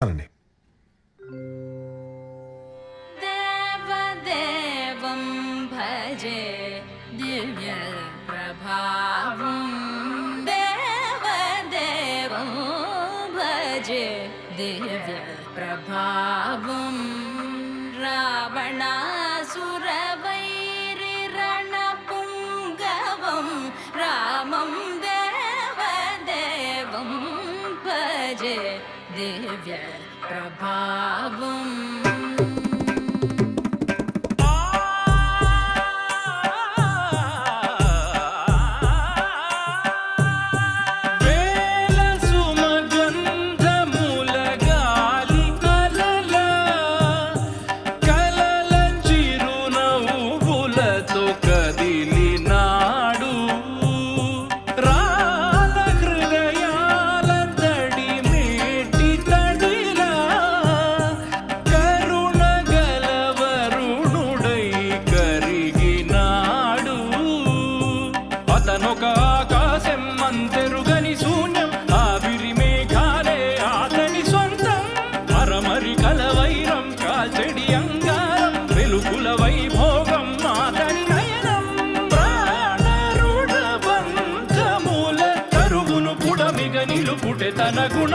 అనండి. దేవదేవం భజే దివ్య ప్రభావం దేవదేవం భజే దివ్య ప్రభావం రావణాసురవైరి రణపుంగవం రామం దేవదేవం భజే దివ్య ప్రభావం ఆకాశమంతెరుగని శూన్యం ఆవిరి మేఘాలే ఆతని సొంతం అరమరి కలవైరం కాల్చెడి అంగారం వెలుగుల వైభోగం ఆతని నయనం ప్రాణరుడ బంధముల కరువును పుడమిగ నిలుపుటె తన గుణ